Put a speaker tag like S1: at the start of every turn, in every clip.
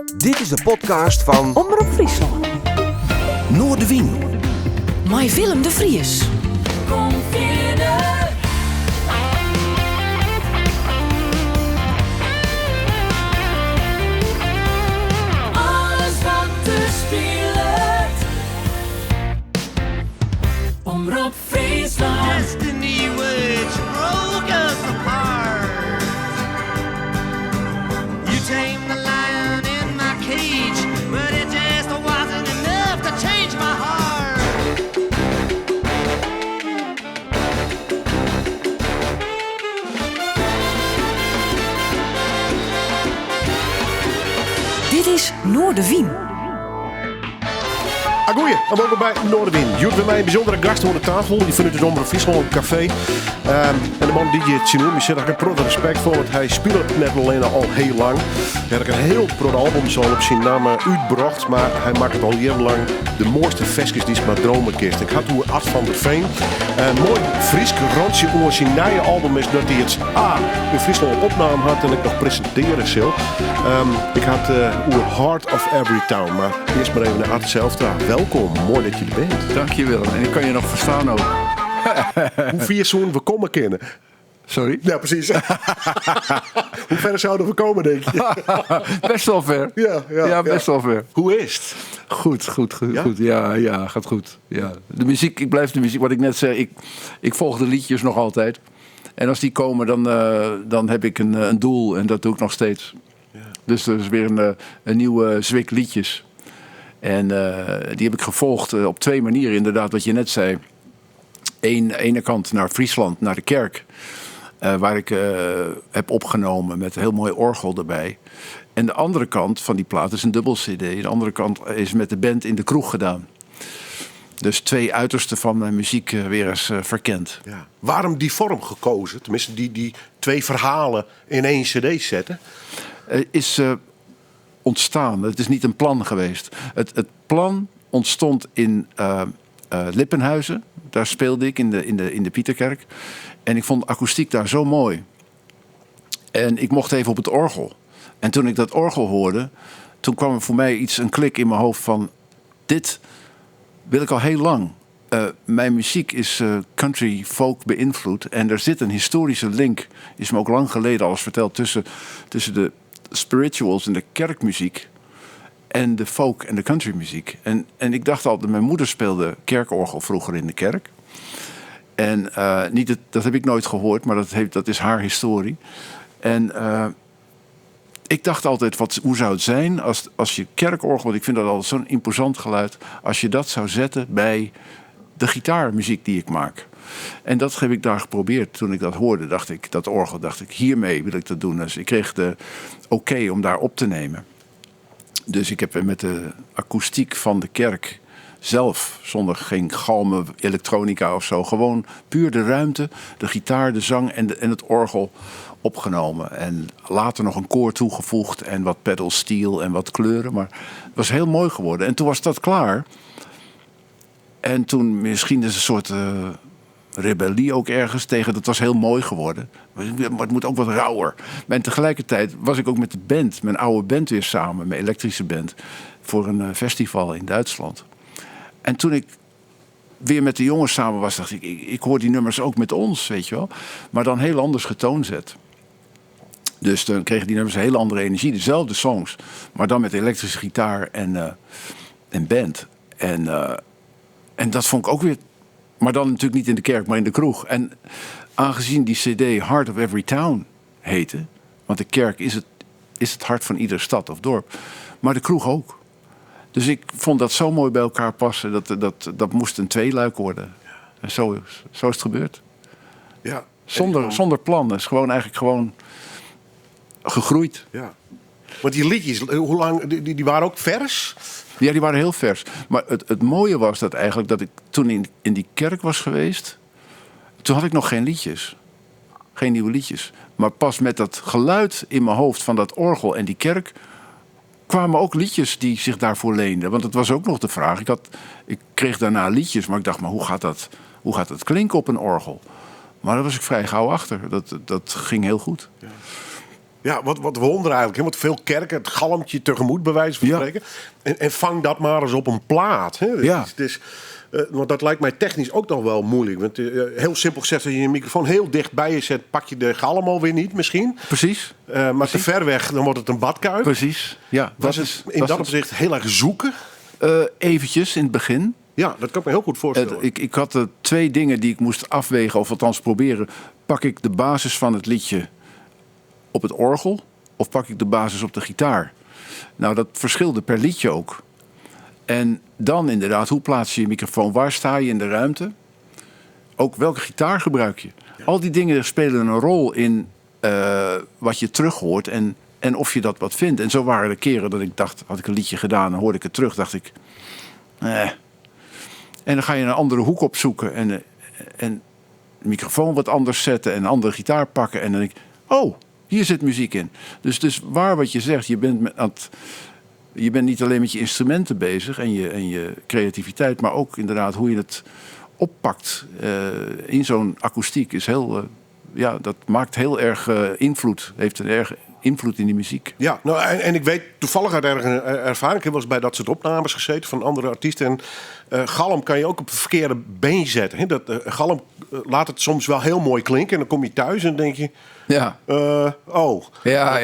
S1: Dit is de podcast van
S2: Omroep Friesland.
S1: Noordewien.
S2: Met Willem de Vries.
S3: Kom verder. Alles wat er speelt. Omroep Friesland.
S4: Destiny which broke us apart. You tamed the lion in my cage, but it just wasn't enough to change my heart.
S2: Dit is Noordewien.
S5: Goeie, en welkom bij Noordewien. Jullie bij mij een bijzondere gast voor de tafel. Die vanuit het Omroep Friesland café. En de man die je het zien noemt, zit er een groot respect voor. Want hij speelt net alleen al heel lang. Hij heeft een heel groot album zo op zijn naam uitgebracht. Maar hij maakt het al jarenlang de mooiste versjes die ze maar dromen kist. Ik had hoe Art van der Veen. Een mooi Friesk randje over zijn nieuwe album is dat hij het in Friesland opname had en ik nog presenteren zal. Ik had over Heart of Every Town. Maar eerst maar even naar Art zelf. Welkom, mooi dat je er bent.
S6: Dank je Willem. En ik kan je nog verstaan ook.
S5: Hoe vier zoen we komen kennen?
S6: Sorry?
S5: Ja, precies. Hoe ver zouden we komen, denk je?
S6: Best wel ver. Ja, best wel ver.
S5: Hoe is het?
S6: Goed.
S5: Ja?
S6: Goed. Ja, gaat goed. Ja. De muziek, ik blijf de muziek. Wat ik net zei, ik volg de liedjes nog altijd. En als die komen, dan heb ik een doel. En dat doe ik nog steeds. Ja. Dus er is weer een nieuwe zwik liedjes. En die heb ik gevolgd op twee manieren, inderdaad, wat je net zei. Ene kant naar Friesland, naar de kerk. Waar ik heb opgenomen met een heel mooi orgel erbij. En de andere kant van die plaat is een dubbel cd. De andere kant is met de band in de kroeg gedaan. Dus twee uitersten van mijn muziek weer eens verkend.
S5: Ja. Waarom die vorm gekozen? Tenminste, die twee verhalen in één cd zetten?
S6: Is ontstaan. Het is niet een plan geweest. Het plan ontstond in Lippenhuizen. Daar speelde ik in de Pieterkerk. En ik vond de akoestiek daar zo mooi. En ik mocht even op het orgel. En toen ik dat orgel hoorde, toen kwam er voor mij een klik in mijn hoofd van: dit wil ik al heel lang. Mijn muziek is country folk beïnvloed. En er zit een historische link, is me ook lang geleden al eens verteld, tussen de spirituals en de kerkmuziek en de folk en de countrymuziek. En ik dacht altijd, mijn moeder speelde kerkorgel vroeger in de kerk. En dat heb ik nooit gehoord, maar dat is haar historie. En ik dacht altijd, hoe zou het zijn als je kerkorgel, want ik vind dat altijd zo'n imposant geluid, als je dat zou zetten bij de gitaarmuziek die ik maak. En dat heb ik daar geprobeerd. Toen ik dat hoorde, dat orgel, dacht ik, hiermee wil ik dat doen. Dus ik kreeg de oké om daar op te nemen. Dus ik heb met de akoestiek van de kerk zelf, zonder geen galme elektronica of zo, gewoon puur de ruimte, de gitaar, de zang en het orgel opgenomen. En later nog een koor toegevoegd en wat pedal steel en wat kleuren. Maar het was heel mooi geworden. En toen was dat klaar. En toen misschien is een soort rebellie ook ergens tegen. Dat was heel mooi geworden. Maar het moet ook wat rauwer. En tegelijkertijd was ik ook met de band, mijn oude band weer samen, mijn elektrische band, voor een festival in Duitsland. En toen ik weer met de jongens samen was, dacht ik hoor die nummers ook met ons, weet je wel. Maar dan heel anders getoonzet. Dus dan kregen die nummers een hele andere energie. Dezelfde songs, maar dan met elektrische gitaar en band. En dat vond ik ook weer. Maar dan natuurlijk niet in de kerk, maar in de kroeg. En aangezien die cd Heart of Every Town heette, want de kerk is het hart van iedere stad of dorp, maar de kroeg ook. Dus ik vond dat zo mooi bij elkaar passen, dat moest een tweeluik worden. En zo is het gebeurd.
S5: Ja.
S6: Zonder plan. Het is eigenlijk gewoon gegroeid.
S5: Ja. Want die liedjes, hoe lang, die waren ook vers?
S6: Ja, die waren heel vers. Maar het mooie was dat eigenlijk dat ik toen in die kerk was geweest, toen had ik nog geen liedjes. Geen nieuwe liedjes. Maar pas met dat geluid in mijn hoofd van dat orgel en die kerk kwamen ook liedjes die zich daarvoor leenden. Want het was ook nog de vraag. Ik kreeg daarna liedjes, maar ik dacht, maar hoe gaat dat klinken op een orgel? Maar daar was ik vrij gauw achter. Dat ging heel goed. Ja.
S5: Ja, wat we wonderen eigenlijk. Hè? Want veel kerken, het galmtje tegemoet, bij wijze van
S6: Ja.
S5: spreken. En vang dat maar eens op een plaat. Hè?
S6: Ja.
S5: Want dat lijkt mij technisch ook nog wel moeilijk. Want heel simpel gezegd, als je je microfoon heel dicht bij je zet, pak je de galm alweer niet misschien.
S6: Precies.
S5: Maar te ver weg, dan wordt het een badkuip.
S6: Precies. Ja,
S5: Was het in dat opzicht heel erg zoeken?
S6: eventjes in het begin.
S5: Ja, dat kan ik me heel goed voorstellen.
S6: Ik had 2 dingen die ik moest afwegen, of althans proberen. Pak ik de basis van het liedje op het orgel of pak ik de basis op de gitaar? Nou, dat verschilde per liedje ook. En dan inderdaad, hoe plaats je je microfoon? Waar sta je in de ruimte? Ook welke gitaar gebruik je? Ja. Al die dingen spelen een rol in wat je terug hoort en of je dat wat vindt. En zo waren er keren dat ik dacht, had ik een liedje gedaan en hoorde ik het terug, dacht ik... En dan ga je een andere hoek opzoeken en de microfoon wat anders zetten en een andere gitaar pakken. En dan denk ik, oh, hier zit muziek in. Dus waar wat je zegt, je bent niet alleen met je instrumenten bezig en je creativiteit, maar ook inderdaad hoe je het oppakt in zo'n akoestiek is heel... dat maakt heel erg invloed, heeft een erg invloed in die muziek.
S5: Ja, nou, en ik weet toevallig uit ervaring, ik heb wel eens bij dat soort opnames gezeten van andere artiesten. En galm kan je ook op het verkeerde been zetten. Hè? Galm laat het soms wel heel mooi klinken en dan kom je thuis en denk je...
S6: Ja.
S5: Dat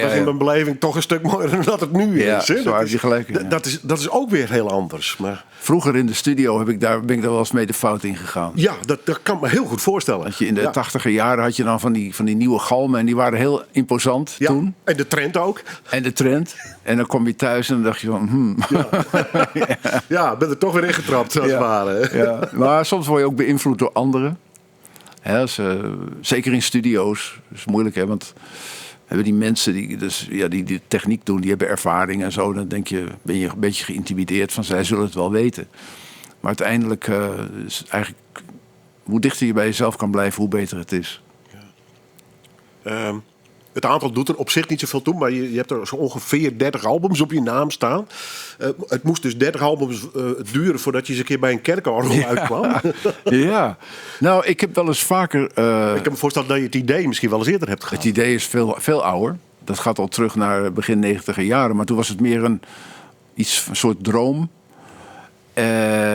S5: was in mijn beleving toch een stuk mooier dan dat het nu is. Hè?
S6: Zo heb je gelijk. Ja.
S5: Dat is ook weer heel anders. Maar...
S6: Vroeger in de studio ben ik daar wel eens mee de fout in gegaan.
S5: Ja, dat kan ik me heel goed voorstellen.
S6: Dat je in de 80er jaren had je dan van die nieuwe galmen en die waren heel imposant toen.
S5: En de trend ook.
S6: En de trend. En dan kom je thuis en dan dacht je van...
S5: Ja, ben er toch weer ingetrapt, zoals het ware.
S6: Ja. Maar soms word je ook beïnvloed door anderen. Hè, zeker in studio's. Dat is moeilijk, hè, want hebben die mensen die de techniek doen, die hebben ervaring en zo. Dan ben je een beetje geïntimideerd van zij zullen het wel weten. Maar uiteindelijk is eigenlijk hoe dichter je bij jezelf kan blijven, hoe beter het is.
S5: Ja. Het aantal doet er op zich niet zoveel toe, maar je hebt er zo ongeveer 30 albums op je naam staan. Het moest dus 30 albums duren voordat je eens een keer bij een kerkorgel uitkwam.
S6: Ja, nou, ik heb wel eens vaker...
S5: ik kan me voorstellen dat je het idee misschien wel eens eerder hebt gehad.
S6: Het idee is veel ouder. Dat gaat al terug naar begin 90er jaren. Maar toen was het meer een soort droom.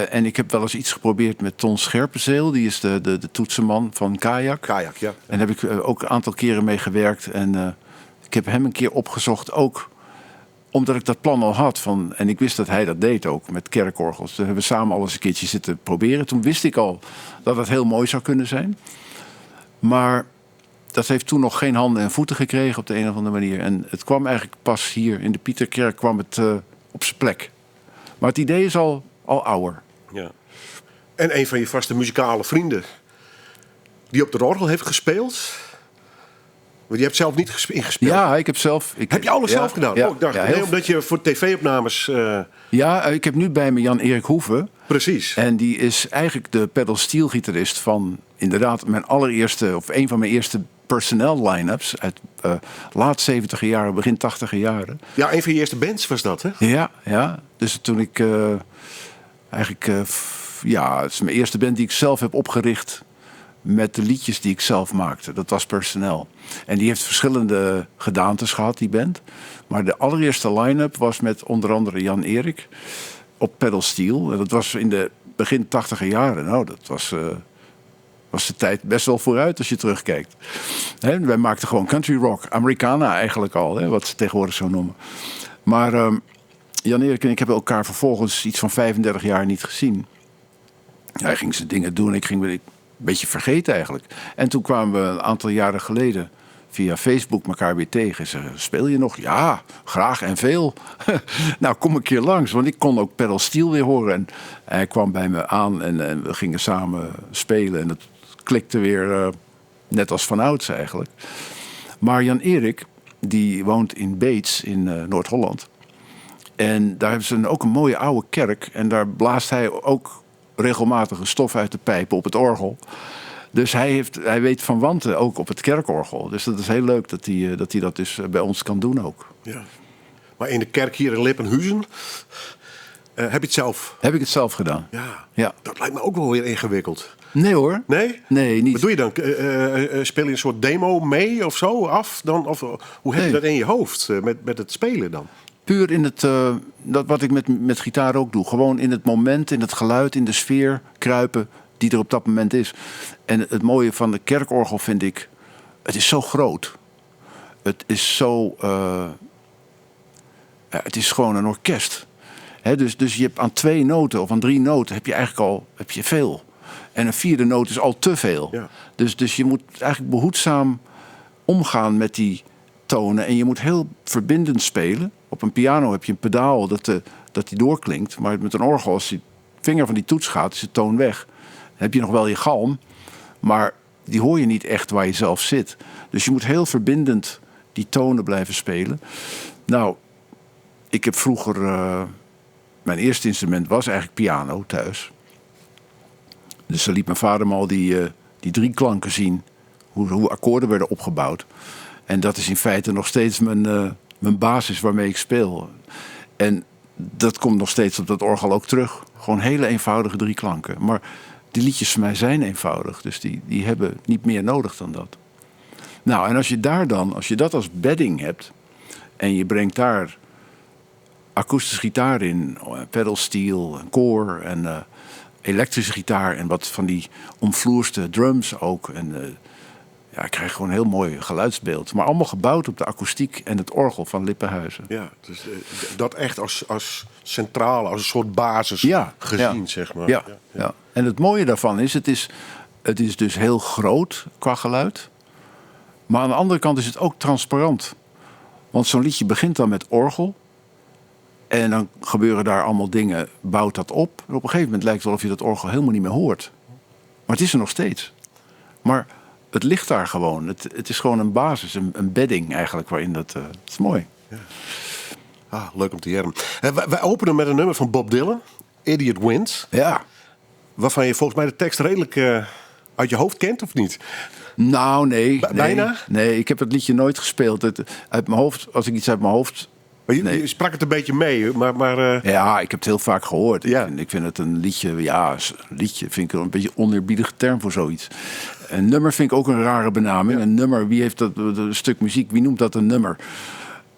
S6: En ik heb wel eens iets geprobeerd met Ton Scherpenzeel. Die is de toetsenman van Kajak.
S5: Kajak, ja.
S6: En daar heb ik ook een aantal keren mee gewerkt. En ik heb hem een keer opgezocht ook omdat ik dat plan al had. En ik wist dat hij dat deed ook met kerkorgels. Toen hebben we samen al eens een keertje zitten proberen. Toen wist ik al dat het heel mooi zou kunnen zijn. Maar dat heeft toen nog geen handen en voeten gekregen op de een of andere manier. En het kwam eigenlijk pas hier in de Pieterkerk kwam het op zijn plek. Maar het idee is al ouder.
S5: Ja. En een van je vaste muzikale vrienden die op de orgel heeft gespeeld. Want je hebt zelf niet ingespeeld.
S6: Ja, ik heb zelf...
S5: Heb je alles zelf gedaan?
S6: Ja,
S5: Ik dacht, omdat je voor tv-opnames...
S6: Ja, ik heb nu bij me Jan-Erik Hoeve.
S5: Precies.
S6: En die is eigenlijk de pedal steel gitarist van inderdaad mijn allereerste... of een van mijn eerste personnel line-ups uit laat 70er jaren, begin 80er jaren.
S5: Ja, een van je eerste bands was dat, hè?
S6: Ja. Dus toen ik het is mijn eerste band die ik zelf heb opgericht met de liedjes die ik zelf maakte. Dat was Personnel. En die heeft verschillende gedaantes gehad, die band. Maar de allereerste line-up was met onder andere Jan-Erik op pedal steel. En dat was in de begin 80er jaren. Nou, dat was de tijd best wel vooruit als je terugkijkt. Wij maakten gewoon country rock. Americana eigenlijk al, wat ze tegenwoordig zo noemen. Maar Jan-Erik en ik hebben elkaar vervolgens iets van 35 jaar niet gezien. Hij ging zijn dingen doen. Ik ging een beetje vergeten eigenlijk. En toen kwamen we een aantal jaren geleden via Facebook elkaar weer tegen. Ze speel je nog? Ja, graag en veel. Nou, kom een keer langs. Want ik kon ook pedal steel weer horen. En hij kwam bij me aan en we gingen samen spelen. En dat klikte weer net als vanouds eigenlijk. Maar Jan-Erik, die woont in Beets in Noord-Holland. En daar hebben ze ook een mooie oude kerk. En daar blaast hij ook regelmatige stof uit de pijpen op het orgel. Dus hij weet van wanten ook op het kerkorgel. Dus dat is heel leuk dat hij dat dus bij ons kan doen ook.
S5: Ja. Maar in de kerk hier in Lippenhuizen, Heb je het zelf?
S6: Heb ik het zelf gedaan.
S5: Ja.
S6: Ja.
S5: Dat lijkt me ook wel weer ingewikkeld.
S6: Nee hoor.
S5: Nee?
S6: Nee, niet.
S5: Wat doe je dan? Speel je een soort demo mee of zo af? Dan, of hoe heb je
S6: Nee.
S5: dat in je hoofd met het spelen dan?
S6: Puur in het, dat wat ik met gitaar ook doe. Gewoon in het moment, in het geluid, in de sfeer kruipen die er op dat moment is. En het mooie van de kerkorgel vind ik, het is zo groot. Het is zo, het is gewoon een orkest. Hè, dus je hebt aan 2 noten of aan 3 noten heb je eigenlijk al veel. En een 4e noot is al te veel.
S5: Ja.
S6: Dus je moet eigenlijk behoedzaam omgaan met die tonen. En je moet heel verbindend spelen. Op een piano heb je een pedaal dat die doorklinkt. Maar met een orgel, als die vinger van die toets gaat, is de toon weg. Dan heb je nog wel je galm, maar die hoor je niet echt waar je zelf zit. Dus je moet heel verbindend die tonen blijven spelen. Nou, ik heb vroeger... mijn eerste instrument was eigenlijk piano thuis. Dus dan liet mijn vader me al die 3 klanken zien. Hoe akkoorden werden opgebouwd. En dat is in feite nog steeds mijn basis waarmee ik speel. En dat komt nog steeds op dat orgel ook terug. Gewoon hele eenvoudige 3 klanken. Maar die liedjes van mij zijn eenvoudig. Dus die hebben niet meer nodig dan dat. Nou, en als je dat als bedding hebt... en je brengt daar akoestische gitaar in... pedal steel, een koor en elektrische gitaar... en wat van die omvloerste drums ook... En, ik krijg gewoon een heel mooi geluidsbeeld. Maar allemaal gebouwd op de akoestiek en het orgel van Lippenhuizen.
S5: Ja, dus dat echt als centrale, als een soort basis gezien, zeg maar.
S6: Ja. En het mooie daarvan is, het is dus heel groot qua geluid. Maar aan de andere kant is het ook transparant. Want zo'n liedje begint dan met orgel. En dan gebeuren daar allemaal dingen, bouwt dat op. En op een gegeven moment lijkt het wel of je dat orgel helemaal niet meer hoort. Maar het is er nog steeds. Maar... het ligt daar gewoon. Het is gewoon een basis, een bedding eigenlijk waarin dat... het is mooi.
S5: Ja. Leuk om te horen. Wij openen met een nummer van Bob Dylan, Idiot Wind.
S6: Ja.
S5: Waarvan je volgens mij de tekst redelijk uit je hoofd kent, of niet?
S6: Nou, nee.
S5: Bijna?
S6: Nee, ik heb het liedje nooit gespeeld. Uit mijn hoofd, als ik iets uit mijn hoofd...
S5: Maar je sprak het een beetje mee, maar
S6: Ja, ik heb het heel vaak gehoord.
S5: Ja.
S6: Ik vind het een liedje... Ja, liedje vind ik een beetje een oneerbiedige term voor zoiets. Een nummer vind ik ook een rare benaming.
S5: Ja.
S6: Een nummer, wie heeft dat een stuk muziek? Wie noemt dat een nummer?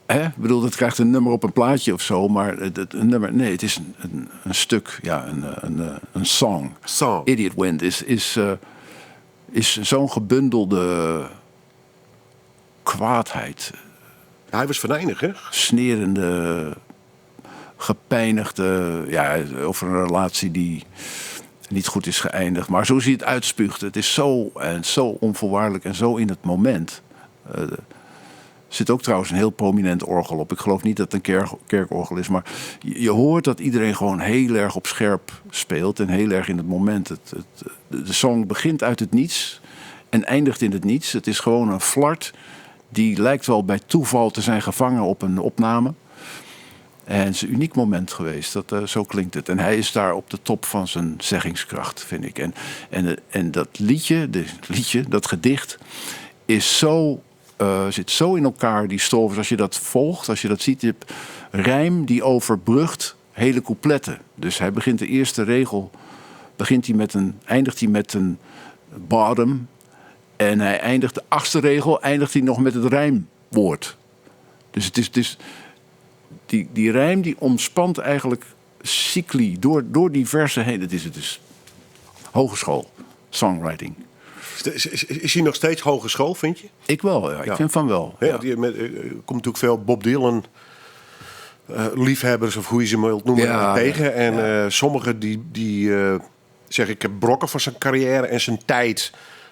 S6: Hè? Ik bedoel, dat krijgt een nummer op een plaatje of zo. Maar een nummer... Nee, het is een stuk. Ja, een song.
S5: Song.
S6: Idiot Wind is zo'n gebundelde kwaadheid.
S5: hij was venijnig, hè?
S6: Snerende, gepijnigde, over een relatie die niet goed is geëindigd. Maar zo zie je het uitspuugt. Het is zo onvoorwaardelijk en zo in het moment. Er zit ook trouwens een heel prominent orgel op. Ik geloof niet dat het een kerkorgel is. Maar je hoort dat iedereen gewoon heel erg op scherp speelt. En heel erg in het moment. De song begint uit het niets en eindigt in het niets. Het is gewoon een flart. Die lijkt wel bij toeval te zijn gevangen op een opname. En het is een uniek moment geweest. Zo klinkt het. En hij is daar op de top van zijn zeggingskracht, vind ik. En dat liedje, dat gedicht, is zit zo in elkaar, die stolvers. Als je dat volgt, als je dat ziet, je hebt rijm die overbrugt hele coupletten. Dus hij begint de eerste regel, eindigt hij met een bottom. En hij eindigt de 8e regel, eindigt hij nog met het rijmwoord. Dus het is die rijm die omspant eigenlijk cycli door die versen heen. Het is hogeschool, songwriting.
S5: Is hij nog steeds hogeschool, vind je?
S6: Ik wel, ja. Ik vind van wel.
S5: Ja,
S6: Ja.
S5: want er komt natuurlijk veel Bob Dylan liefhebbers, of hoe je ze wilt noemen,
S6: Ja,
S5: tegen. En
S6: ja.
S5: sommigen die zeggen, ik heb brokken van zijn carrière en zijn tijd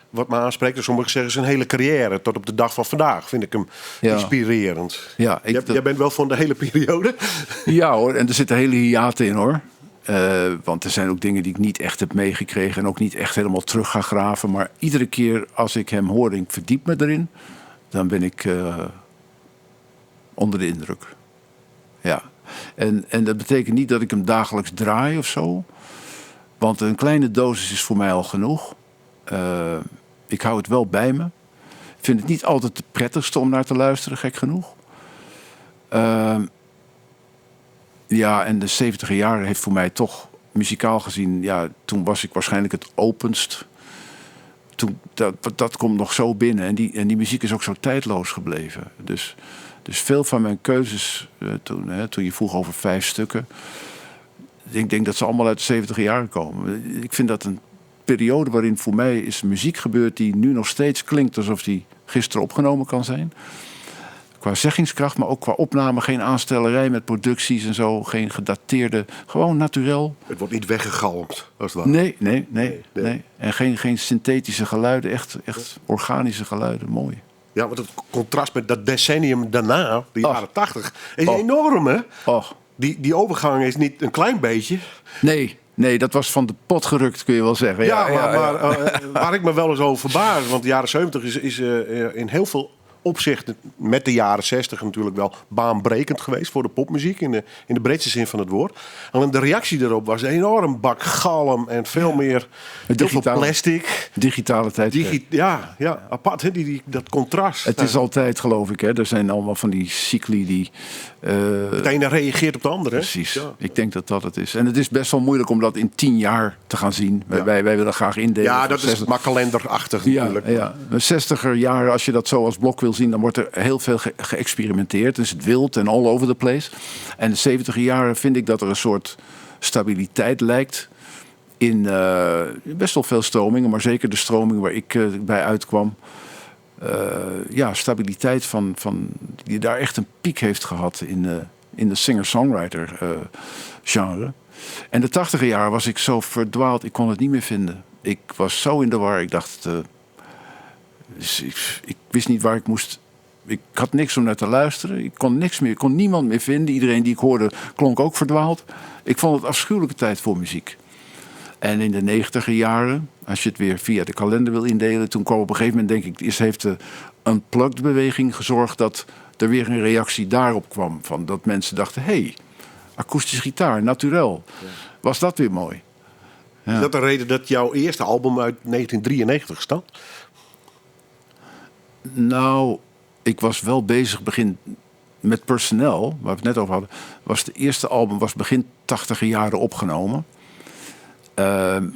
S5: wat me aanspreekt. En sommigen zeggen zijn hele carrière tot op de dag van vandaag. Vind ik hem inspirerend.
S6: Ja,
S5: Jij bent wel van de hele periode?
S6: Ja hoor, en er zitten hele hiaten in hoor. Want er zijn ook dingen die ik niet echt heb meegekregen en ook niet echt helemaal terug ga graven. Maar iedere keer als ik hem hoor en ik verdiep me erin, dan ben ik onder de indruk. Ja. En dat betekent niet dat ik hem dagelijks draai of zo. Want een kleine dosis is voor mij al genoeg. Ik hou het wel bij me. Ik vind het niet altijd de prettigste om naar te luisteren, gek genoeg. Ja, en de 70e jaren heeft voor mij toch muzikaal gezien... Ja, toen was ik waarschijnlijk het openst. Dat komt nog zo binnen. En die muziek is ook zo tijdloos gebleven. Dus veel van mijn keuzes, toen je vroeg over 5 stukken... Ik denk dat ze allemaal uit de 70e jaren komen. Ik vind dat een periode waarin voor mij is muziek gebeurd... die nu nog steeds klinkt alsof die gisteren opgenomen kan zijn. Qua zeggingskracht, maar ook qua opname. Geen aanstellerij met producties en zo. Geen gedateerde, gewoon naturel.
S5: Het wordt niet weggegalmd, als het ware.
S6: Nee. En geen synthetische geluiden, echt organische geluiden. Mooi.
S5: Ja, want het contrast met dat decennium daarna, de jaren 80, is enorm, hè?
S6: Och.
S5: Die overgang is niet een klein beetje.
S6: Nee, dat was van de pot gerukt, kun je wel zeggen.
S5: Maar waar ik me wel eens over verbaas... want de jaren 70 is in heel veel opzichten... met de jaren 60 natuurlijk wel baanbrekend geweest... voor de popmuziek, in de breedste zin van het woord. Alleen de reactie daarop was een enorm bak galm... en veel meer heel veel plastic.
S6: Digitale tijd.
S5: Apart, hè, dat contrast.
S6: Het is altijd, geloof ik, hè. Er zijn allemaal van die cycli die...
S5: Het ene reageert op de andere.
S6: Precies,
S5: Ja.
S6: ik denk dat het is. En het is best wel moeilijk om dat in 10 jaar te gaan zien.
S5: Ja.
S6: Wij willen graag indelen.
S5: Ja, dat is maar kalenderachtig natuurlijk.
S6: Ja. De 60er jaren, als je dat zo als blok wil zien... dan wordt er heel veel geëxperimenteerd. Dus het wild en all over the place. En de 70er jaren vind ik dat er een soort stabiliteit lijkt... in best wel veel stromingen, maar zeker de stroming waar ik bij uitkwam... stabiliteit van die daar echt een piek heeft gehad in de singer-songwriter genre. En de 80e jaren was ik zo verdwaald, ik kon het niet meer vinden. Ik was zo in de war, ik dacht... ik wist niet waar ik moest... Ik had niks om naar te luisteren. Ik kon niks meer, ik kon niemand meer vinden. Iedereen die ik hoorde klonk ook verdwaald. Ik vond het afschuwelijke tijd voor muziek. En in de 90e jaren, als je het weer via de kalender wil indelen... toen kwam op een gegeven moment, denk ik... eerst heeft de Unplugged-beweging gezorgd dat er weer een reactie daarop kwam. Van dat mensen dachten, hey, akoestische gitaar, naturel. Ja. Was dat weer mooi. Ja.
S5: Is dat de reden dat jouw eerste album uit 1993 staat?
S6: Nou, ik was wel bezig met Personnel, waar we het net over hadden. Het eerste album was begin 80e jaren opgenomen.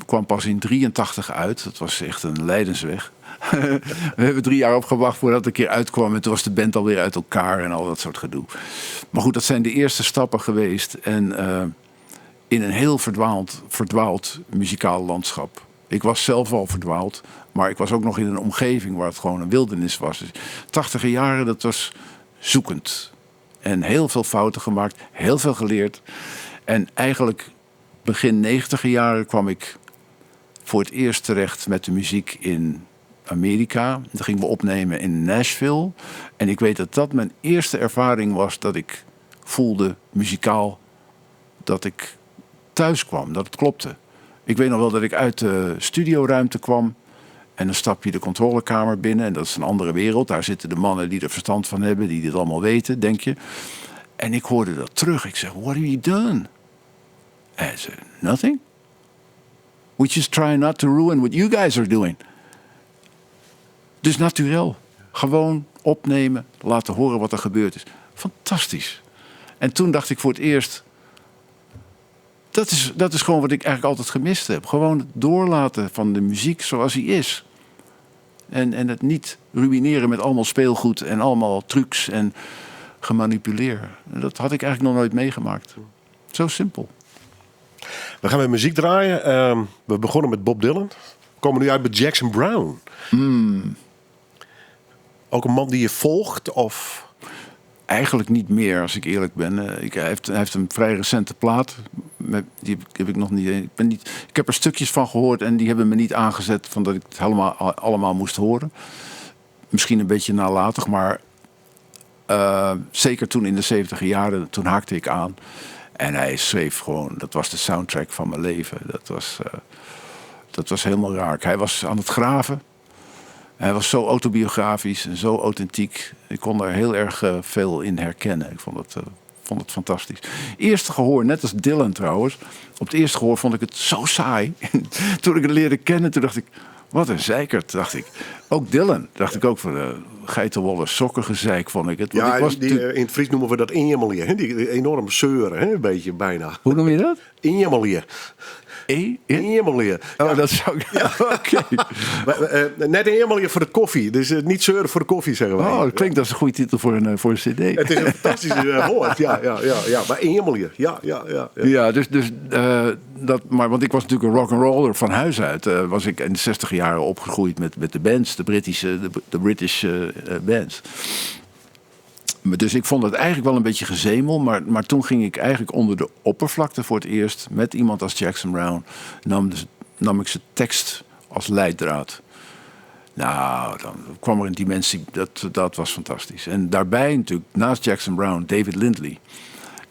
S6: Kwam pas in 83 uit. Dat was echt een lijdensweg. We hebben 3 jaar op gewacht voordat het een keer uitkwam. En toen was de band alweer uit elkaar en al dat soort gedoe. Maar goed, dat zijn de eerste stappen geweest. En in een heel verdwaald muzikaal landschap. Ik was zelf al verdwaald. Maar ik was ook nog in een omgeving waar het gewoon een wildernis was. Dus 80e jaren, dat was zoekend. En heel veel fouten gemaakt. Heel veel geleerd. En eigenlijk... begin 90e jaren kwam ik voor het eerst terecht met de muziek in Amerika. Dan gingen we opnemen in Nashville. En ik weet dat dat mijn eerste ervaring was dat ik voelde, muzikaal, dat ik thuis kwam, dat het klopte. Ik weet nog wel dat ik uit de studioruimte kwam en dan stap je de controlekamer binnen en dat is een andere wereld. Daar zitten de mannen die er verstand van hebben, die dit allemaal weten, denk je. En ik hoorde dat terug. Ik zeg, what have you done? I said, nothing. We just try not to ruin what you guys are doing. Dus naturel. Gewoon opnemen, laten horen wat er gebeurd is. Fantastisch. En toen dacht ik voor het eerst... Dat is gewoon wat ik eigenlijk altijd gemist heb. Gewoon het doorlaten van de muziek zoals die is. En het niet ruïneren met allemaal speelgoed en allemaal trucs en gemanipuleer. Dat had ik eigenlijk nog nooit meegemaakt. Zo simpel.
S5: We gaan met muziek draaien. We begonnen met Bob Dylan. We komen nu uit bij Jackson Browne. Ook een man die je volgt? Of...
S6: Eigenlijk niet meer, als ik eerlijk ben. Hij heeft een vrij recente plaat. Die heb ik nog niet. Ik heb er stukjes van gehoord en die hebben me niet aangezet van dat ik het allemaal moest horen. Misschien een beetje nalatig, maar zeker toen in de 70e jaren, toen haakte ik aan. En hij schreef gewoon, dat was de soundtrack van mijn leven. Dat was helemaal raar. Hij was aan het graven. Hij was zo autobiografisch en zo authentiek. Ik kon daar heel erg veel in herkennen. Ik vond het fantastisch. Eerste gehoor, net als Dylan trouwens. Op het eerste gehoor vond ik het zo saai. Toen ik het leerde kennen, toen dacht ik... Wat een zeikert, dacht ik. Ook Dylan, dacht ik ook van geitenwolle sokken gezeik, vond ik het. Want
S5: Ja,
S6: ik was
S5: in het Fries noemen we dat injemmelje. Hè? Die enorm zeuren, hè? Een beetje bijna.
S6: Hoe noem je dat?
S5: Injemmelje. Injemmelje.
S6: Oh, dat zou ik... Ja. Oké.
S5: Net injemmelje voor de koffie. Dus niet zeuren voor de koffie, zeggen wij.
S6: Oh, dat klinkt als een goede titel voor een cd.
S5: Het is een fantastische woord. Ja. Maar injemmelje. Ja.
S6: Ja, dat, maar want ik was natuurlijk een rock'n'roller van huis uit. Was ik in de 60 jaren opgegroeid met de bands, de British bands. Dus ik vond het eigenlijk wel een beetje gezemel. Maar toen ging ik eigenlijk onder de oppervlakte voor het eerst met iemand als Jackson Browne. Nam ik zijn tekst als leidraad. Nou, dan kwam er een dimensie, dat was fantastisch. En daarbij natuurlijk, naast Jackson Browne, David Lindley,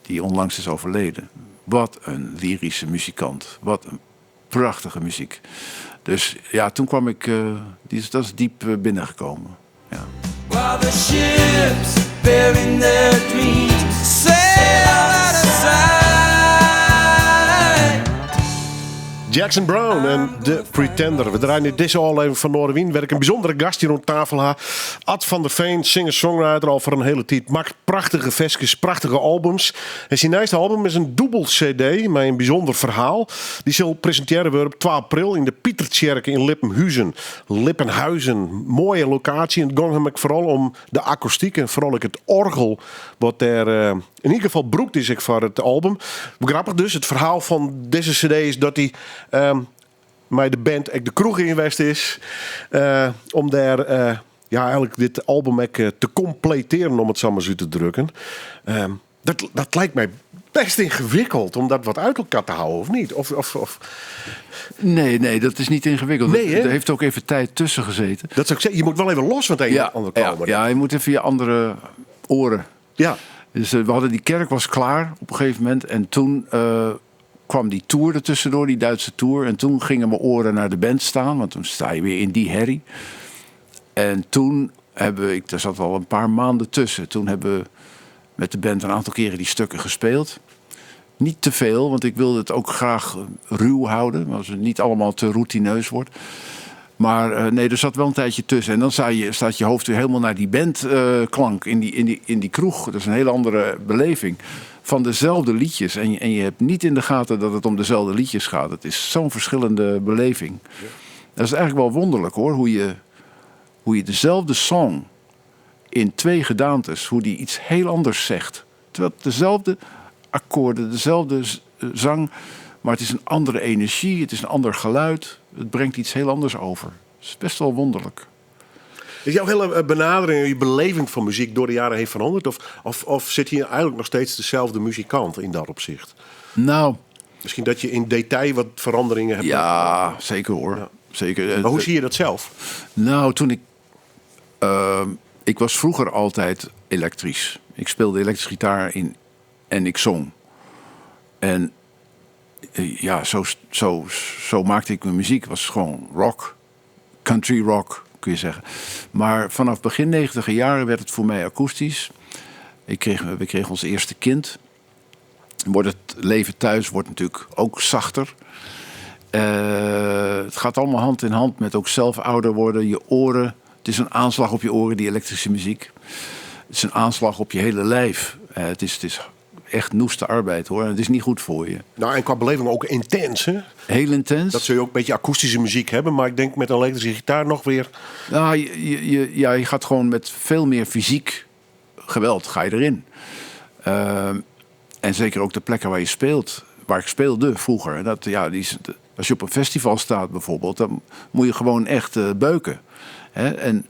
S6: die onlangs is overleden. Wat een lyrische muzikant. Wat een prachtige muziek. Dus ja, toen kwam ik, dat is diep binnengekomen. Ja.
S3: While the ships bearing their dreams sail out of sight.
S5: Jackson Browne en The Pretender. We draaien deze aflevering van Noorderwien. Waar ik een bijzondere gast hier rond tafel ha. Ad van der Veen, singer-songwriter al voor een hele tijd. Maakt prachtige vestjes, prachtige albums. En zijn nieuwste album is een dubbel cd met een bijzonder verhaal. Die zal presenteren worden op 12 april in de Pietertjerk in Lippenhuizen. Mooie locatie. En het ging hem vooral om de akoestiek en vooral ook het orgel. Wat er in ieder geval broekt is ik voor het album. Grappig dus, het verhaal van deze cd is dat hij met de band de kroeg in geweest is. Om daar eigenlijk dit album te completeren, om het zo maar zo te drukken. Dat lijkt mij best ingewikkeld om dat wat uit elkaar te houden, of niet? Of...
S6: Nee, dat is niet ingewikkeld.
S5: Nee, hè?
S6: Er heeft ook even tijd tussen gezeten.
S5: Dat zou ik zeggen, je moet wel even los van het een ander komen.
S6: Ja, je moet even je andere oren.
S5: Ja.
S6: Dus we hadden die kerk was klaar op een gegeven moment. En toen kwam die tour ertussendoor, die Duitse tour. En toen gingen mijn oren naar de band staan. Want toen sta je weer in die herrie. En toen er zat al een paar maanden tussen. Toen hebben we met de band een aantal keren die stukken gespeeld. Niet te veel, want ik wilde het ook graag ruw houden. Als het niet allemaal te routineus wordt. Maar nee, er zat wel een tijdje tussen. En dan staat je hoofd weer helemaal naar die bandklank in die kroeg. Dat is een hele andere beleving. Van dezelfde liedjes. En je hebt niet in de gaten dat het om dezelfde liedjes gaat. Het is zo'n verschillende beleving. Ja. Dat is eigenlijk wel wonderlijk hoor. Hoe je dezelfde song in twee gedaantes. Hoe die iets heel anders zegt. Terwijl het dezelfde akkoorden, dezelfde zang. Maar het is een andere energie. Het is een ander geluid. Het brengt iets heel anders over. Het is best wel wonderlijk.
S5: Is jouw hele benadering, je beleving van muziek door de jaren heen veranderd? Of zit je eigenlijk nog steeds dezelfde muzikant in dat opzicht? Nou... Misschien dat je in detail wat veranderingen hebt.
S6: Ja, zeker hoor. Ja. Zeker.
S5: Maar hoe zie je dat zelf?
S6: Nou, toen ik was vroeger altijd elektrisch. Ik speelde elektrische gitaar en ik zong. En ja, zo maakte ik mijn muziek. Het was gewoon rock, country rock, kun je zeggen. Maar vanaf begin 90 jaren werd het voor mij akoestisch. We kregen ons eerste kind. Het leven thuis wordt natuurlijk ook zachter. Het gaat allemaal hand in hand met ook zelf ouder worden. Je oren, het is een aanslag op je oren, die elektrische muziek. Het is een aanslag op je hele lijf. Het is echt noeste arbeid hoor. Het is niet goed voor je.
S5: Nou, en qua beleving ook intens, hè?
S6: Heel intens.
S5: Dat zul je ook een beetje akoestische muziek hebben, maar ik denk met een elektrische gitaar nog weer.
S6: Nou, je gaat gewoon met veel meer fysiek geweld ga je erin. En zeker ook de plekken waar je speelt, waar ik speelde vroeger. Als je op een festival staat bijvoorbeeld, dan moet je gewoon echt beuken. Hè? En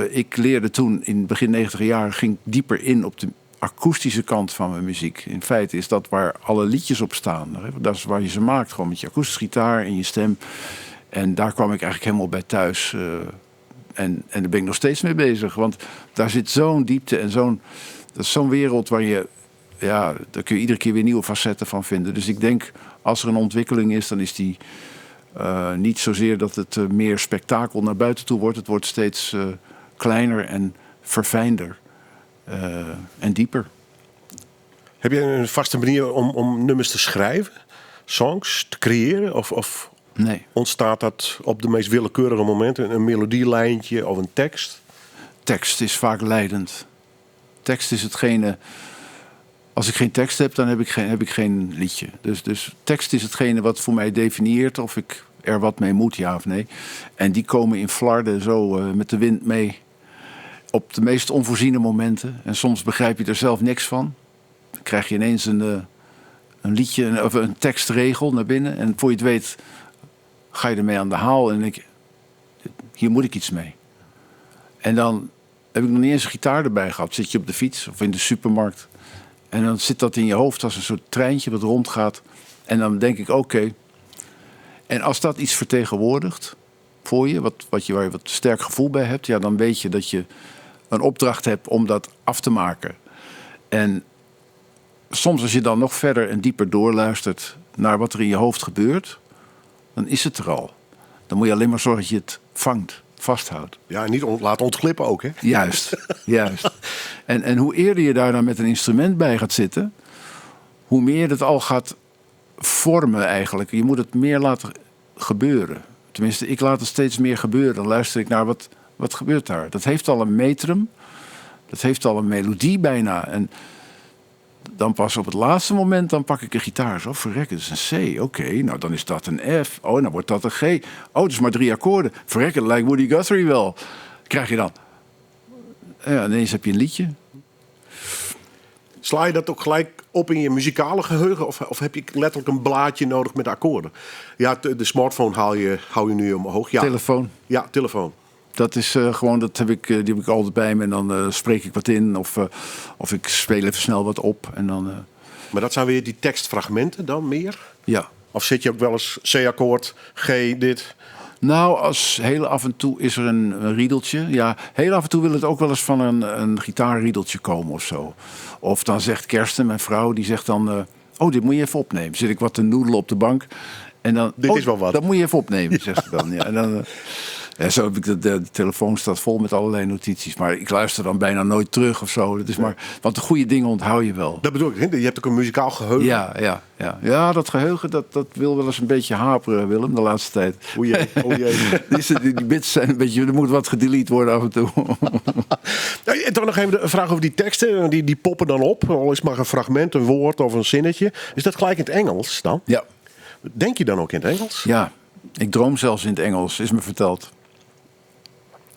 S6: ik leerde toen in begin 90 jaar, ging dieper in op de akoestische kant van mijn muziek. In feite is dat waar alle liedjes op staan. Dat is waar je ze maakt, gewoon met je akoestische gitaar en je stem. En daar kwam ik eigenlijk helemaal bij thuis. En daar ben ik nog steeds mee bezig. Want daar zit zo'n diepte en dat is zo'n wereld waar je... Ja, daar kun je iedere keer weer nieuwe facetten van vinden. Dus ik denk, als er een ontwikkeling is, dan is die niet zozeer dat het meer spektakel naar buiten toe wordt. Het wordt steeds kleiner en verfijnder en dieper.
S5: Heb je een vaste manier om nummers te schrijven? Songs te creëren? Of
S6: Nee.
S5: Ontstaat dat op de meest willekeurige momenten? Een melodielijntje of een tekst?
S6: Tekst is vaak leidend. Tekst is hetgene... Als ik geen tekst heb, dan heb ik geen liedje. Dus tekst is hetgene wat voor mij definieert of ik er wat mee moet, ja of nee. En die komen in flarden zo met de wind mee. Op de meest onvoorziene momenten. En soms begrijp je er zelf niks van. Dan krijg je ineens een liedje of een tekstregel naar binnen. En voor je het weet ga je ermee aan de haal. En denk je, hier moet ik iets mee. En dan heb ik nog niet eens een gitaar erbij gehad. Zit je op de fiets of in de supermarkt. En dan zit dat in je hoofd als een soort treintje wat rondgaat. En dan denk ik, oké. En als dat iets vertegenwoordigt voor je, waar je wat sterk gevoel bij hebt, ja, dan weet je dat je een opdracht hebt om dat af te maken. En soms als je dan nog verder en dieper doorluistert naar wat er in je hoofd gebeurt, dan is het er al. Dan moet je alleen maar zorgen dat je het vangt, vasthoudt.
S5: Ja, en niet laten ontglippen ook, hè?
S6: Juist. En hoe eerder je daar dan met een instrument bij gaat zitten, hoe meer het al gaat vormen eigenlijk. Je moet het meer laten gebeuren. Tenminste, ik laat het steeds meer gebeuren. Dan luister ik naar wat gebeurt daar. Dat heeft al een metrum. Dat heeft al een melodie bijna. En dan pas op het laatste moment, dan pak ik een gitaar. Zo, verrek, dat is een C. Oké, nou dan is dat een F. Oh, dan wordt dat een G. Oh, dat is maar 3 akkoorden. Verrek, dat lijkt Woody Guthrie wel. Krijg je dan. Ja, ineens heb je een liedje.
S5: Sla je dat ook gelijk op in je muzikale geheugen? Of heb je letterlijk een blaadje nodig met akkoorden? Ja, de smartphone hou je nu omhoog. Ja.
S6: Telefoon.
S5: Ja, telefoon.
S6: Dat is gewoon, die heb ik altijd bij me. En dan spreek ik wat in. Of ik speel even snel wat op. En dan,
S5: Maar dat zijn weer die tekstfragmenten dan meer?
S6: Ja.
S5: Of zit je ook wel eens C-akkoord, G, dit?
S6: Nou, als heel af en toe is er een riedeltje. Ja, heel af en toe wil het ook wel eens van een gitaarriedeltje komen of zo. Of dan zegt Kersten, mijn vrouw, die zegt dan... dit moet je even opnemen. Zit ik wat te noedelen op de bank. En dan,
S5: Dit is wel wat.
S6: Dat moet je even opnemen, zegt ze dan. Ja, en dan zo heb ik de telefoon staat vol met allerlei notities. Maar ik luister dan bijna nooit terug of zo. Dat is maar, want de goede dingen onthoud je wel.
S5: Dat bedoel ik, hè? Je hebt ook een muzikaal geheugen.
S6: Ja, dat geheugen, dat wil wel eens een beetje haperen, Willem, de laatste tijd.
S5: O jee.
S6: Die bits zijn een beetje... Er moet wat gedelete worden af en toe.
S5: En dan nog even een vraag over die teksten. Die poppen dan op. Al is maar een fragment, een woord of een zinnetje. Is dat gelijk in het Engels dan?
S6: Ja.
S5: Denk je dan ook in het Engels?
S6: Ja, ik droom zelfs in het Engels, is me verteld.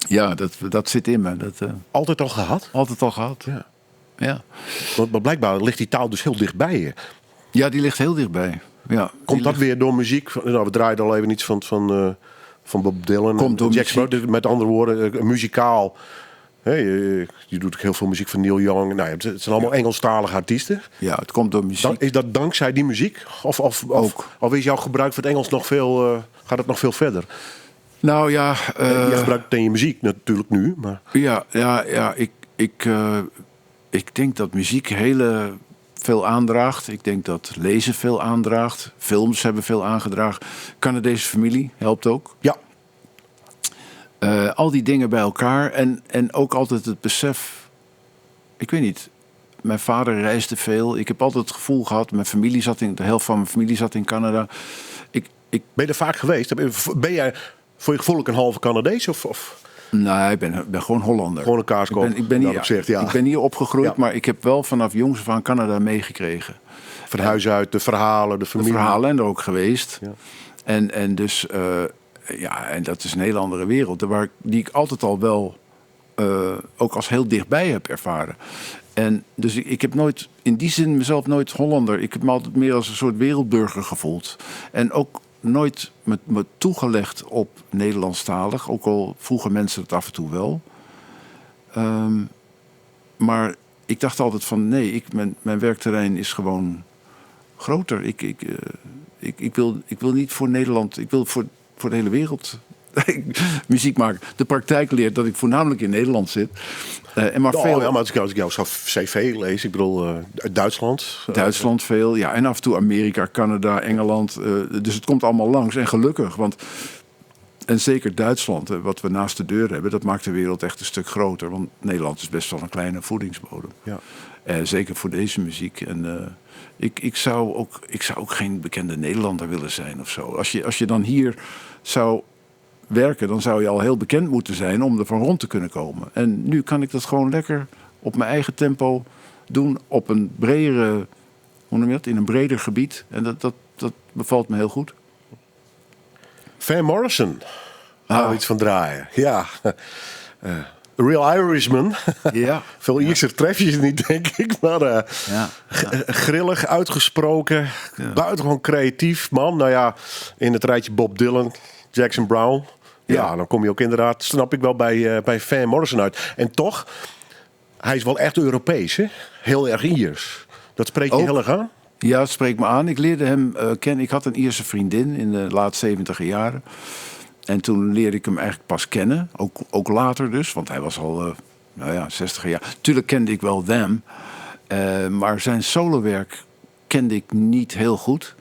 S6: Ja, dat zit in me.
S5: Altijd al gehad?
S6: Altijd al gehad. Ja.
S5: Maar blijkbaar ligt die taal dus heel dichtbij je.
S6: Ja, die ligt heel dichtbij. Ja,
S5: Komt dat weer door muziek? Nou, we draaiden al even iets van Bob Dylan.
S6: Komt door
S5: Jack Sparrow, met andere woorden, muzikaal. Je doet ook heel veel muziek van Neil Young. Nou, het zijn allemaal Engelstalige artiesten.
S6: Ja, het komt door muziek.
S5: Is dat dankzij die muziek? Of is jouw gebruik van het Engels nog veel... gaat het nog veel verder?
S6: Nou ja...
S5: je gebruikt het in je muziek natuurlijk nu. Maar...
S6: Ja. Ik denk dat muziek veel aandraagt. Ik denk dat lezen veel aandraagt. Films hebben veel aangedragen. Canadese familie helpt ook.
S5: Ja.
S6: Al die dingen bij elkaar. En ook altijd het besef... Ik weet niet. Mijn vader reisde veel. Ik heb altijd het gevoel gehad... de helft van mijn familie zat in Canada.
S5: Ben je er vaak geweest? Ben jij voor je gevoel ook een halve Canadees? Of?
S6: Nee, ik ben gewoon Hollander.
S5: Gewoon een kaaskop.
S6: Ik ben hier opgegroeid, maar ik heb wel vanaf jongs af aan Canada meegekregen.
S5: Van huis uit, de verhalen, de familie.
S6: De verhalen en er ook geweest.
S5: Ja.
S6: En dus, en dat is een hele andere wereld. Die ik altijd al wel ook als heel dichtbij heb ervaren. En dus ik heb nooit, in die zin mezelf nooit Hollander. Ik heb me altijd meer als een soort wereldburger gevoeld. En ook nooit me toegelegd op Nederlandstalig. Ook al vroegen mensen het af en toe wel. Maar ik dacht altijd van nee, mijn werkterrein is gewoon groter. Ik wil niet voor Nederland, ik wil voor de hele wereld muziek maken. De praktijk leert dat ik voornamelijk in Nederland zit. Maar
S5: als ik jouw cv lees, ik bedoel Duitsland.
S6: Duitsland veel, ja. En af en toe Amerika, Canada, Engeland. Dus het komt allemaal langs. En gelukkig, en zeker Duitsland, wat we naast de deur hebben... dat maakt de wereld echt een stuk groter. Want Nederland is best wel een kleine voedingsbodem. Ja. Zeker voor deze muziek. Ik zou ook geen bekende Nederlander willen zijn of zo. Als je dan hier zou werken, dan zou je al heel bekend moeten zijn om er van rond te kunnen komen. En nu kan ik dat gewoon lekker op mijn eigen tempo doen, op een bredere, hoe noem je dat, in een breder gebied. En dat bevalt me heel goed.
S5: Van Morrison. Iets van draaien. Ja. Real Irishman.
S6: Ja.
S5: Veel Ierse tref je niet, denk ik. Maar grillig, uitgesproken. Buitengewoon creatief man. Nou ja, in het rijtje Bob Dylan, Jackson Brown. Ja, dan kom je ook inderdaad, snap ik wel, bij Van Morrison uit. En toch, hij is wel echt Europees, hè? Heel erg Iers. Dat spreekt je heel erg aan?
S6: Ja, het spreekt me aan. Ik leerde hem kennen. Ik had een Ierse vriendin in de laat 70 jaren. En toen leerde ik hem eigenlijk pas kennen. Ook later dus, want hij was al 60 jaar. Tuurlijk kende ik wel Them. Maar zijn solowerk kende ik niet heel goed.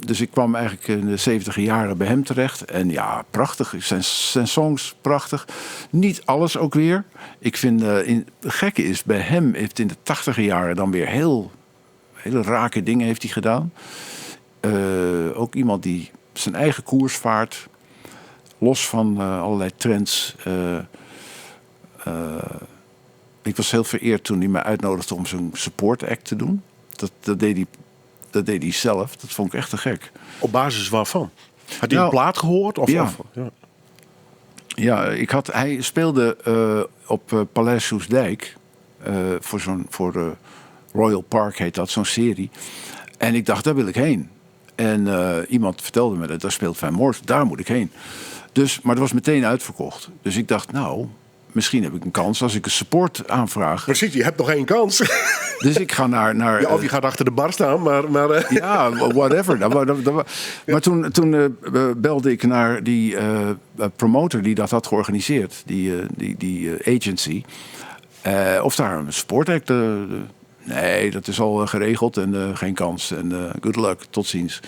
S6: Dus ik kwam eigenlijk in de 70 jaren bij hem terecht. En ja, prachtig. Zijn songs prachtig. Niet alles ook weer. Ik vind, het gekke is, bij hem heeft in de 80 jaren dan weer hele rake dingen heeft hij gedaan. Ook iemand die zijn eigen koers vaart. Los van allerlei trends. Ik was heel vereerd toen hij mij uitnodigde om zijn support act te doen. Dat deed hij zelf. Dat vond ik echt te gek.
S5: Op basis waarvan? Had hij een plaat gehoord? Of,
S6: ja. Ja, hij speelde op Paleis Soesdijk. Voor Royal Park heet dat, zo'n serie. En ik dacht, daar wil ik heen. En iemand vertelde me dat daar speelt Van Morrison, daar moet ik heen. Dus, maar dat was meteen uitverkocht. Dus ik dacht, nou, misschien heb ik een kans als ik een support aanvraag.
S5: Precies, je hebt nog één kans.
S6: Dus ik ga naar
S5: of je gaat achter de bar staan, maar
S6: ja, whatever. Maar toen belde ik naar die promotor die dat had georganiseerd. Die agency. Of daar een supportact... nee, dat is al geregeld en geen kans. En good luck, tot ziens.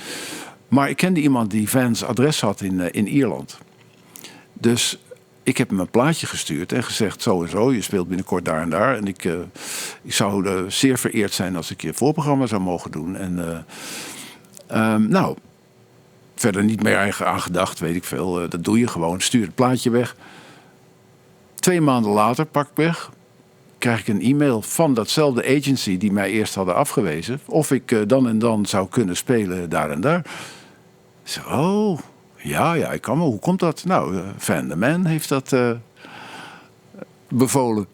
S6: Maar ik kende iemand die Vans adres had in Ierland. Dus ik heb hem een plaatje gestuurd en gezegd zo en zo. Je speelt binnenkort daar en daar. En ik zou zeer vereerd zijn als ik je voorprogramma zou mogen doen. En nou, verder niet meer aan gedacht, weet ik veel. Dat doe je gewoon. Stuur het plaatje weg. 2 maanden later, pak ik weg, krijg ik een e-mail van datzelfde agency die mij eerst hadden afgewezen. Of ik dan en dan zou kunnen spelen daar en daar. Zo, oh, ja, ik kan wel. Hoe komt dat? Nou, Van der Man heeft dat bevolen.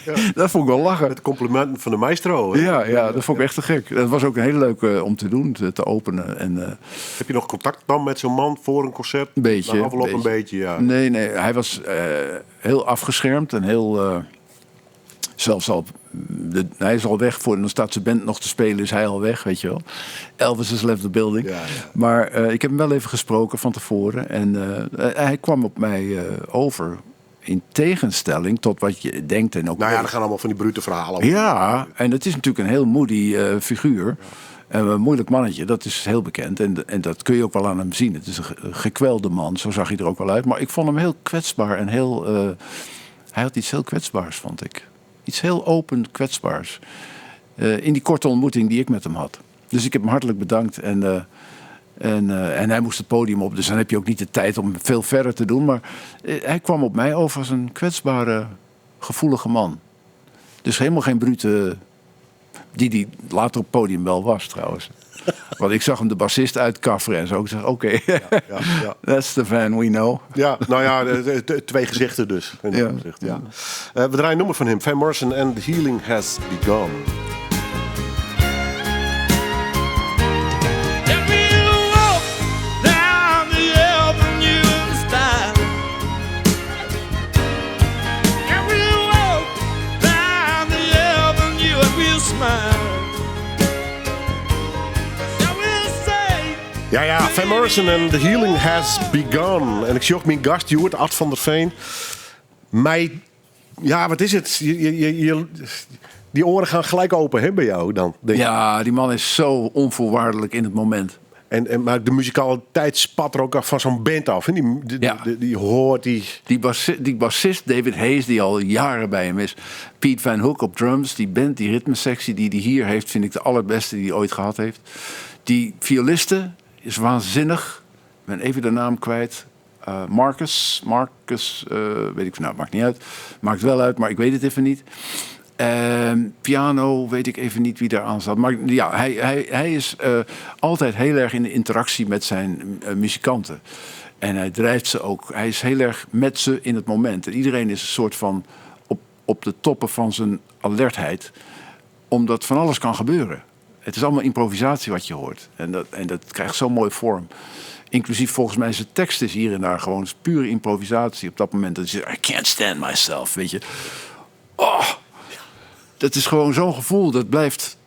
S6: Ja. Dat vond ik wel lachen.
S5: Het compliment van de maestro. Hè?
S6: Ja, dat vond ik echt te gek. Dat was ook een hele leuke om te doen, te openen. En,
S5: heb je nog contact dan met zo'n man voor een concert?
S6: Een beetje.
S5: Na afloop een beetje, ja.
S6: Nee, hij was heel afgeschermd en heel... Zelfs hij is al weg voor, dan staat zijn band nog te spelen, is hij al weg, weet je wel. Elvis has left the building. Ja. Maar ik heb hem wel even gesproken van tevoren. En hij kwam op mij over in tegenstelling tot wat je denkt. En ook
S5: nou ja, er gaan allemaal van die brute verhalen over.
S6: Ja, en het is natuurlijk een heel moody figuur. Ja. Een moeilijk mannetje, dat is heel bekend. En dat kun je ook wel aan hem zien. Het is een gekwelde man, zo zag hij er ook wel uit. Maar ik vond hem heel kwetsbaar en heel... hij had iets heel kwetsbaars, vond ik. Iets heel open, kwetsbaars. In die korte ontmoeting die ik met hem had. Dus ik heb hem hartelijk bedankt. En hij moest het podium op. Dus dan heb je ook niet de tijd om veel verder te doen. Maar hij kwam op mij over als een kwetsbare, gevoelige man. Dus helemaal geen brute... Die later op het podium wel was, trouwens. Want ik zag hem de bassist uitkafferen en zo. Ik zeg, oké, that's the Van we know.
S5: Ja, nou ja, 2 gezichten dus. Ja. We draaien een nummer van hem. Van Morrison and the Healing Has Begun. Ja, Van Morrison and the Healing Has Begun. En ik zie ook mijn gast, Joert, Ad van der Veen. Ja, wat is het? Die oren gaan gelijk open, hè, bij jou dan?
S6: Ja, die man is zo onvoorwaardelijk in het moment.
S5: Maar de muzikaliteit spat er ook af van zo'n band af. En die hoort die...
S6: Die bassist David Hayes, die al jaren bij hem is. Pete Van Hook op drums. Die band, die ritmesectie die hij hier heeft, vind ik de allerbeste die hij ooit gehad heeft. Die violiste is waanzinnig. Ik ben even de naam kwijt. Marcus, weet ik, nou, maakt niet uit. Maakt wel uit, maar ik weet het even niet. Piano, weet ik even niet wie daar aan zat. Maar ja, hij is altijd heel erg in de interactie met zijn muzikanten. En hij drijft ze ook. Hij is heel erg met ze in het moment. En iedereen is een soort van op de toppen van zijn alertheid. Omdat van alles kan gebeuren. Het is allemaal improvisatie wat je hoort. En dat krijgt zo'n mooie vorm. Inclusief volgens mij zijn tekst is hier en daar gewoon pure improvisatie. Op dat moment dat je zegt, I can't stand myself, weet je. Oh, dat is gewoon zo'n gevoel. Dat blijft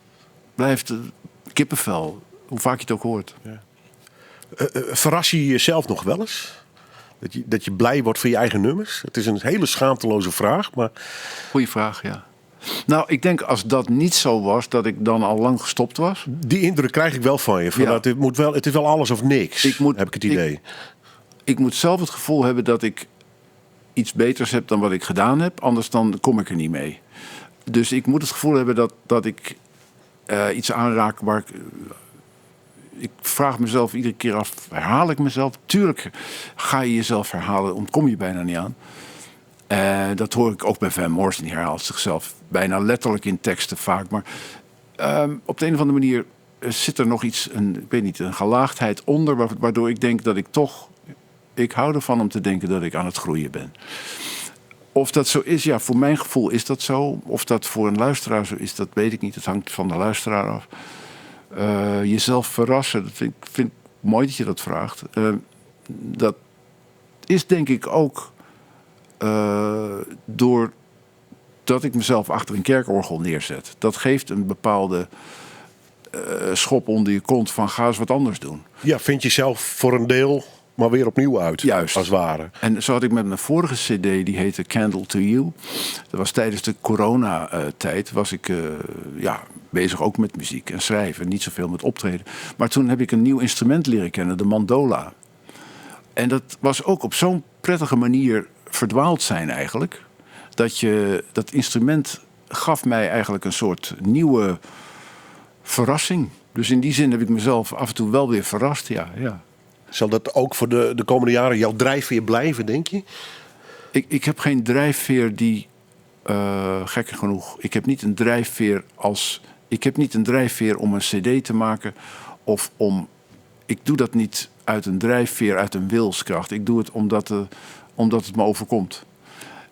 S6: kippenvel. Hoe vaak je het ook hoort.
S5: Ja. Verras je jezelf nog wel eens? Dat je blij wordt van je eigen nummers? Het is een hele schaamteloze vraag, maar...
S6: Goeie vraag, ja. Nou, ik denk als dat niet zo was, dat ik dan al lang gestopt was.
S5: Die indruk krijg ik wel van je. Van
S6: Ja.
S5: Het is wel alles of niks, heb ik het idee.
S6: Ik moet zelf het gevoel hebben dat ik iets beters heb dan wat ik gedaan heb. Anders dan kom ik er niet mee. Dus ik moet het gevoel hebben dat ik iets aanraak waar ik vraag mezelf iedere keer af, herhaal ik mezelf? Tuurlijk ga je jezelf herhalen, ontkom je bijna niet aan. Dat hoor ik ook bij Van Morrison, die herhaalt zichzelf bijna letterlijk in teksten vaak. Maar op de een of andere manier zit er nog iets, een gelaagdheid onder, waardoor ik denk dat ik hou ervan om te denken dat ik aan het groeien ben. Of dat zo is, ja, voor mijn gevoel is dat zo. Of dat voor een luisteraar zo is, dat weet ik niet. Het hangt van de luisteraar af. Jezelf verrassen, dat vind ik mooi dat je dat vraagt. Dat is denk ik ook doordat ik mezelf achter een kerkorgel neerzet. Dat geeft een bepaalde schop onder je kont van ga eens wat anders doen.
S5: Ja, vind jezelf voor een deel maar weer opnieuw uit.
S6: Juist.
S5: Als het ware.
S6: En zo had ik met mijn vorige cd, die heette Candle to You. Dat was tijdens de coronatijd, was ik bezig ook met muziek en schrijven. Niet zoveel met optreden. Maar toen heb ik een nieuw instrument leren kennen, de mandola. En dat was ook op zo'n prettige manier verdwaald zijn eigenlijk. Dat instrument gaf mij eigenlijk een soort nieuwe verrassing. Dus in die zin heb ik mezelf af en toe wel weer verrast, ja.
S5: Zal dat ook voor de komende jaren jouw drijfveer blijven, denk je?
S6: Ik heb geen drijfveer die... gekker genoeg. Ik heb niet een drijfveer om een cd te maken. Of om... Ik doe dat niet uit een drijfveer, uit een wilskracht. Ik doe het omdat het me overkomt.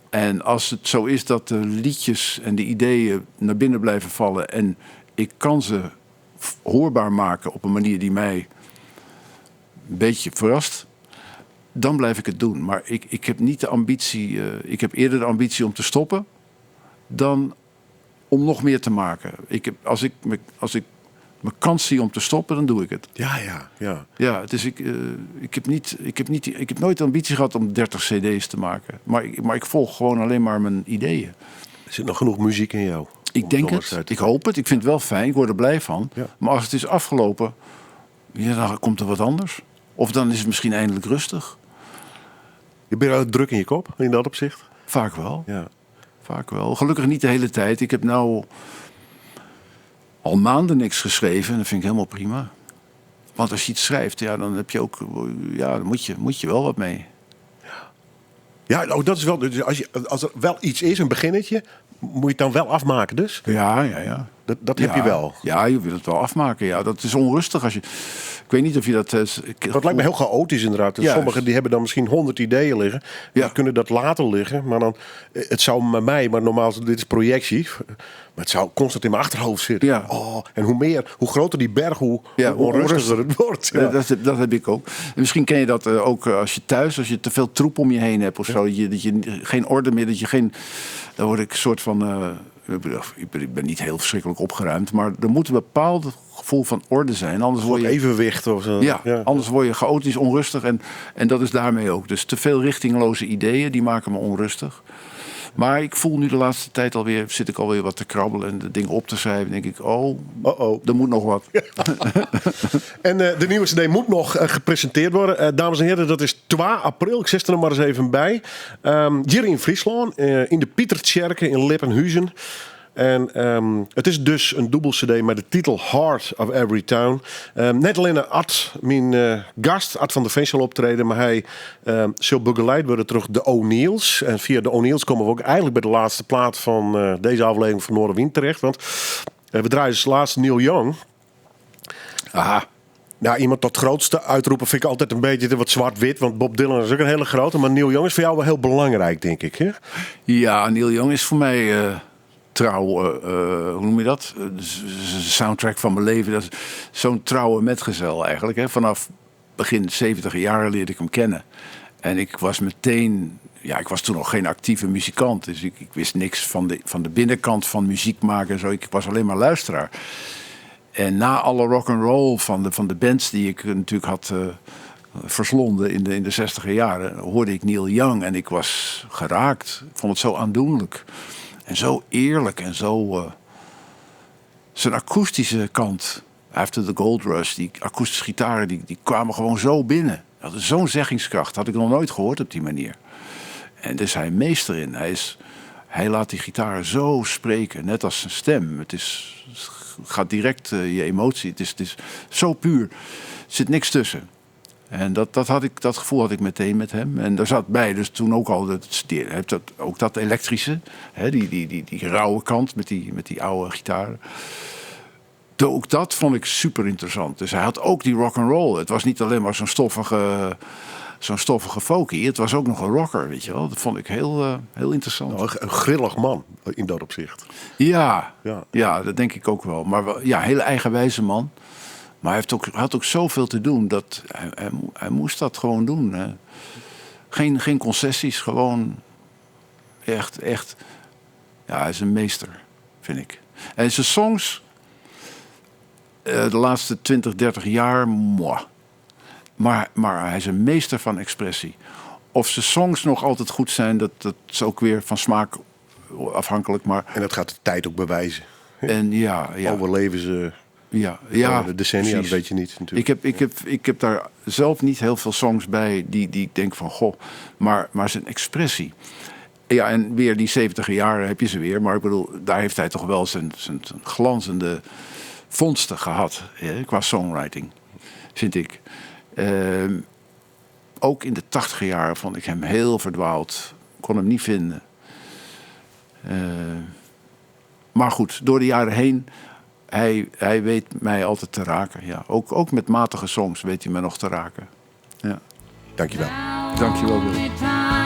S6: En als het zo is dat de liedjes en de ideeën naar binnen blijven vallen... en ik kan ze hoorbaar maken op een manier die mij een beetje verrast... dan blijf ik het doen. Maar ik heb niet de ambitie... ik heb eerder de ambitie om te stoppen... dan om nog meer te maken. Als ik mijn kans zie om te stoppen, dan doe ik het.
S5: Ja.
S6: Ja, dus ik heb nooit de ambitie gehad om 30 cd's te maken. Maar ik volg gewoon alleen maar mijn ideeën.
S5: Er zit nog genoeg muziek in jou.
S6: Ik denk het. Ik hoop het. Ik vind het wel fijn. Ik word er blij van. Ja. Maar als het is afgelopen, ja, dan komt er wat anders. Of dan is het misschien eindelijk rustig.
S5: Je bent druk in je kop, in dat opzicht?
S6: Vaak wel.
S5: Ja.
S6: Vaak wel. Gelukkig niet de hele tijd. Ik heb nou al maanden niks geschreven. En dat vind ik helemaal prima. Want als je iets schrijft, ja, dan heb je ook... Ja, dan moet je wel wat mee.
S5: Ja, dat is wel... Dus als er wel iets is, een beginnetje... moet je het dan wel afmaken dus?
S6: Ja.
S5: Dat heb je wel?
S6: Ja, je wil het wel afmaken. Ja, dat is onrustig als je... Ik weet niet of je dat...
S5: Dat lijkt me heel chaotisch inderdaad. Dus sommigen die hebben dan misschien 100 ideeën liggen. Die kunnen dat laten liggen. Maar dan... Het zou met mij... Maar normaal, dit is projectie. Maar het zou constant in mijn achterhoofd zitten.
S6: Ja.
S5: Oh, en hoe groter die berg, hoe onrustiger het wordt. Ja.
S6: Dat heb ik ook. En misschien ken je dat ook als je te veel troep om je heen hebt of zo. Dat je geen orde meer, dan word ik een soort van... ik ben niet heel verschrikkelijk opgeruimd. Maar er moet een bepaald gevoel van orde zijn. Anders word je
S5: evenwicht of zo.
S6: Ja, anders word je chaotisch onrustig. En dat is daarmee ook. Dus te veel richtingloze ideeën, die maken me onrustig. Maar ik voel nu de laatste tijd zit ik alweer wat te krabbelen en de dingen op te schrijven. Denk ik, er moet nog wat.
S5: En de nieuwe CD moet nog gepresenteerd worden. Dames en heren, dat is 2 april. Ik zet er nog maar eens even bij. Hier in Friesland, in de Pietertjerke in Lippenhuizen. En het is dus een dubbel CD met de titel Heart of Every Town. Net alleen Ad, mijn gast, Ad van der Veen zal optreden, maar hij zal begeleid worden terug de O'Neills. En via de O'Neills komen we ook eigenlijk bij de laatste plaat van deze aflevering van Noorderwind terecht. Want we draaien als laatste Neil Young.
S6: Aha.
S5: Nou, iemand tot grootste uitroepen vind ik altijd een beetje wat zwart-wit. Want Bob Dylan is ook een hele grote. Maar Neil Young is voor jou wel heel belangrijk, denk ik. Hè?
S6: Ja, Neil Young is voor mij trouw, hoe noem je dat? De soundtrack van mijn leven. Dat is zo'n trouwe metgezel eigenlijk. Hè? Vanaf begin 70 jaren leerde ik hem kennen. En ik was meteen... Ja, ik was toen nog geen actieve muzikant. Dus ik wist niks van de binnenkant van muziek maken en zo. Ik was alleen maar luisteraar. En na alle rock'n'roll van de bands die ik natuurlijk had verslonden in de 60er jaren, hoorde ik Neil Young en ik was geraakt. Ik vond het zo aandoenlijk. En zo eerlijk en zo... zijn akoestische kant. After the Gold Rush, die akoestische gitaren, die kwamen gewoon zo binnen. Dat had zo'n zeggingskracht. Had ik nog nooit gehoord op die manier. En daar is hij meester in. Hij laat die gitaren zo spreken, net als zijn stem. Het gaat direct je emotie. Het is zo puur. Er zit niks tussen. En dat gevoel had ik meteen met hem. En daar zat bij dus toen ook al ook dat elektrische. Hè, die rauwe kant met die oude gitaren. Ook dat vond ik super interessant. Dus hij had ook die rock'n'roll. Het was niet alleen maar zo'n stoffige folkie. Het was ook nog een rocker, weet je wel. Dat vond ik heel interessant.
S5: Nou, een grillig man in dat opzicht.
S6: Ja, dat denk ik ook wel. Maar wel, ja, hele eigenwijze man. Maar hij had ook zoveel te doen dat hij moest dat gewoon doen. Hè. Geen concessies, gewoon echt. Ja, hij is een meester, vind ik. En zijn songs, de laatste 20, 30 jaar, moi. Maar hij is een meester van expressie. Of zijn songs nog altijd goed zijn, dat is ook weer van smaak afhankelijk. Maar...
S5: En dat gaat de tijd ook bewijzen.
S6: En ja.
S5: Overleven ze de decennia,
S6: precies.
S5: Dat weet je niet natuurlijk.
S6: Ik heb daar zelf niet heel veel songs bij die ik denk van goh, maar zijn expressie. Ja, en weer die 70er jaren heb je ze weer. Maar ik bedoel, daar heeft hij toch wel zijn glanzende vondsten gehad. Qua songwriting, vind ik. Ook in de 80er jaren vond ik hem heel verdwaald. Kon hem niet vinden. Maar goed, door de jaren heen, hij weet mij altijd te raken. Ja. Ook met matige songs weet hij mij nog te raken. Ja.
S5: Dankjewel.
S6: Dankjewel, Willem.